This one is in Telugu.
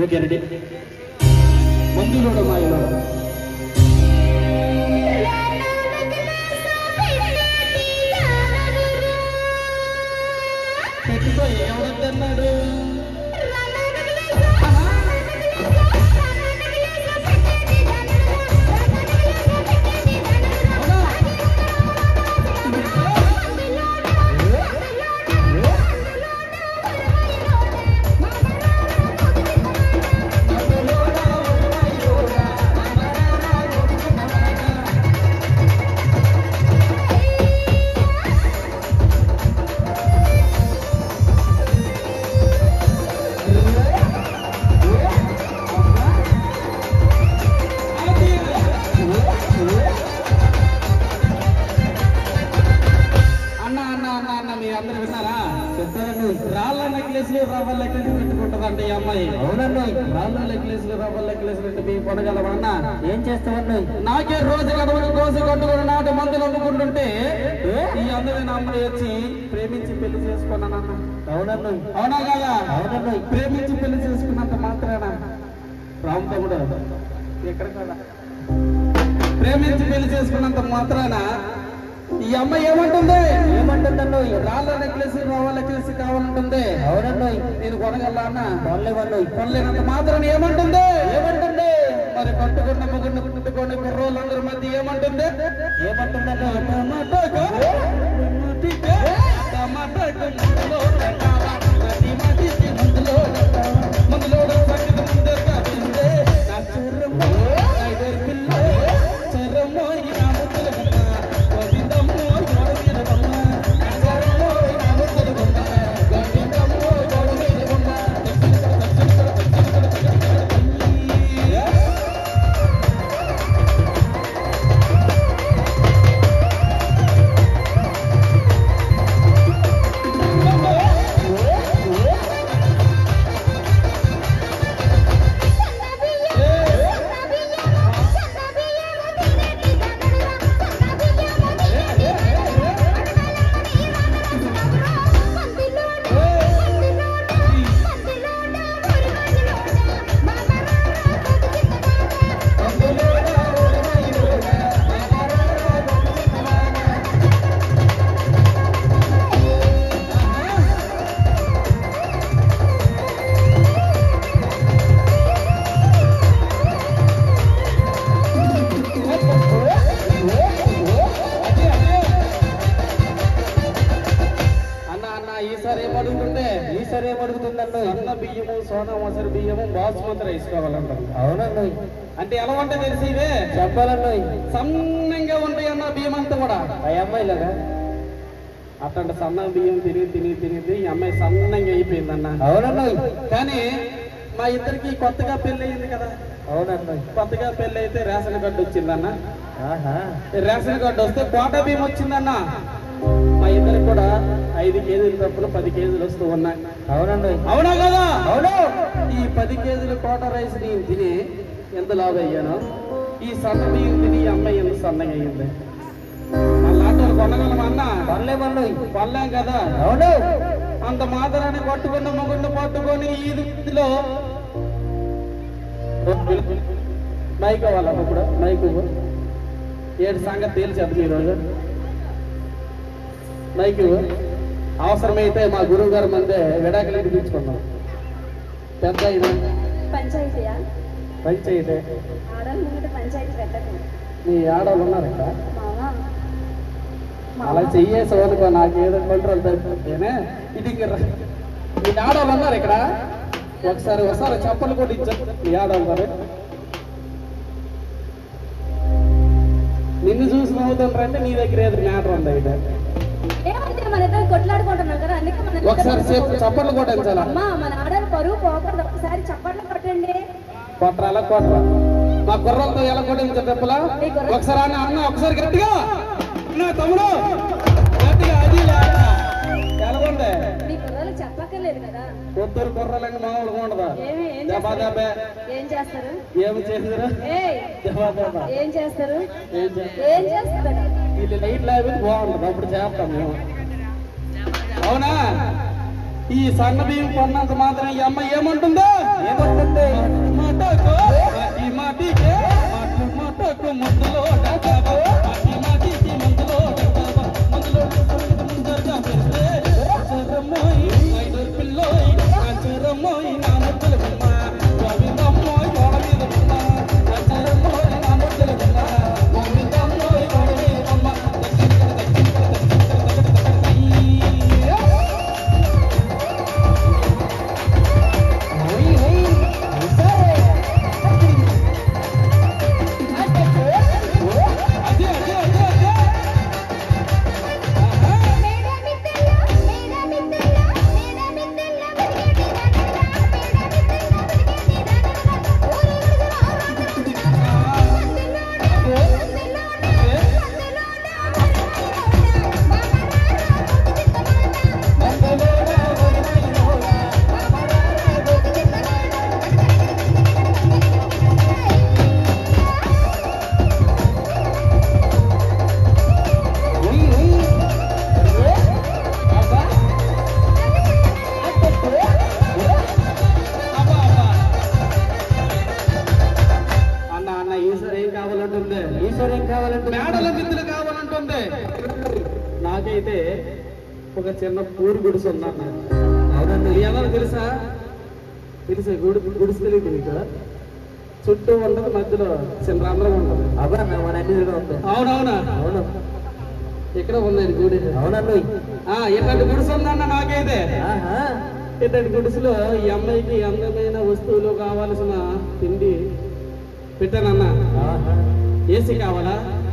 ఓకే రెడీ మందులోడ మాయలో పెట్టుకోయి ఎవరొద్దన్నాడు రాళ్ళ నెక్లెస్లు రవ్వ నెక్లెస్ పెట్టుకుంటదండి ఈ అమ్మాయి. అవునండి, రాళ్ళ నెక్లెస్లు రవ్వ నెక్లెస్ పెట్టి మీ కొనగలమన్నా ఏం చేస్తామండి? నాకే రోజు గడవలు కోసి కట్టుకుని నాటి మందులు అమ్ముకుంటుంటే ఈ అందమైన అమ్మాయి వచ్చి ప్రేమించి పెళ్లి చేసుకున్నానన్న. అవునండి, అవునా కదా? అవునండి, ప్రేమించి పెళ్లి చేసుకున్నంత మాత్రాన రామ్ తమ్ముడు ఎక్కడ కదా ప్రేమించి పెళ్లి చేసుకున్నంత మాత్రాన ఈ అమ్మాయి ఏమంటుంది? ఏమంటుందండి? రాళ్ళ నెక్లెస్ రవ్వ నెక్లెస్ కావాలంటుంది. అవునండి, నేను కొనగల అన్న కొనలేనంత మాత్రం ఏమంటుంది? ఏమంటుంది? మరి కట్టుకున్న ముగ్గురిని పుట్టుకొని కుర్రోళ్ళందరి మధ్య ఏమంటుంది? ఏమంటుందండి? ఈసారి ఏమడుగుతుందండి? సన్న బియ్యము, సోనా మసూరి బియ్యము, బాస్మతి రైస్ కావాలంటారు. అవునండి, అంటే ఎలా ఉంటాయి తెలిసి ఇవే చెప్పాలండి. సన్నంగా ఉంటాయి అన్న బియ్యం అంతా కూడా. ఆ అమ్మాయి లాగా అట్లాంటి సన్న బియ్యం తిని తిని తిని ఈ అమ్మాయి సన్నంగా అయిపోయిందన్న. అవునండి, కానీ మా ఇద్దరికి కొత్తగా పెళ్లి అయింది కదా. అవునండి, కొత్తగా పెళ్లి అయితే రేషన్ కార్డు వచ్చిందన్న. రేషన్ కార్డు వస్తే కోటా బియ్యం వచ్చిందన్న. మా ఇద్దరికి కూడా 5 కేజీలు తప్పులు 10 కేజీలు వస్తూ ఉన్నాయి. అవునండి, అవునా కదా? అవును. ఈ 10 కేజీల కోటా రైస్ నేను తిని ఎంత లాభ అయ్యాను, ఈ సన్న బియ్యం తిని ఈ అమ్మాయి ఎంత సన్నగా అయ్యింది. అలాంటి కొనగలమా అన్న? కొనలేం కదా. అవును, అంత మాత్రాన్ని పట్టుకున్న మొగుడిని పట్టుకొని ఈదిలో మైక్ అవ్వాలి. ఇప్పుడు మైకు ఏడు సంగతి తేల్చేద్దాం ఈరోజు. మైకు అవసరమైతే మా గురువు గారి మధ్య విడాకులు ఇప్పించుకున్నాం. పెద్ద పంచాయితీ మీ ఆడవాళ్ళు ఉన్నారు ఇక్కడ. అలా చెయ్యేసి వదుకో, నాకేదో కంట్రోల్ తగ్గిపోతేనే ఇది. మీ ఆడవాళ్ళు ఉన్నారు ఇక్కడ. ఒకసారి చెప్పలు కూడా ఇచ్చారు మీ ఆడవాళ్ళు. నిన్ను చూసి నవ్వుతుంటారంటే నీ దగ్గర ఏదో మ్యాటర్ ఉంది. అయితే కొట్లాడుకుంటున్నాం కదా, అందుకే ఒకసారి చప్పట్లు కొట్టించాలా? మన ఆడవాళ్ళు పరువు పోకూడదు. ఒకసారి చప్పట్లు కొట్టండి. కొట్టరాలా? కొట్టరా. మా కుర్రలతో ఎలా కొట్టించారు చెప్పులా? ఒకసారి అన్న ఒకసారి గట్టిగా నా తమ్ముడు గట్టిగా. అది ఎలాగుంది? మీ కుర్రలు చెప్పక్కర్లేదు కదా. కొత్తూరు కుర్రలంగా మామూలుగా ఉండదా? ఏం చేస్తారు? ఏమి చేసారు? ఏం చేస్తారు? ఇది లైట్ లాగా బాగుంటుంది, అప్పుడు చేస్తాం మేము. అవునా? ఈ సన్న బియ్యం కొన్నంత మాత్రం ఈ అమ్మాయి ఏమంటుందో? ఒక చిన్న పూరి గుడిసె ఉందన్న. అవునండి. ఎలా తెలుసా? తెలుసా? గుడిసె తెలియదు మీకు? చుట్టూ ఉండదు, మధ్యలో చిన్న రంధ్రం ఉంటుంది. అవునా మన అన్ని ఉంది. అవునవునా? అవును ఇక్కడ ఉంది గుడి. అవునండి. ఇట్లాంటి గుడిసె ఉందన్న నాకైతే. ఆహా ఇట్లాంటి గుడిసెలో ఈ అమ్మాయికి అందమైన వస్తువులు కావాల్సిన తిండి పెట్టానన్నా. ఆహా ఏసీ కావాలా?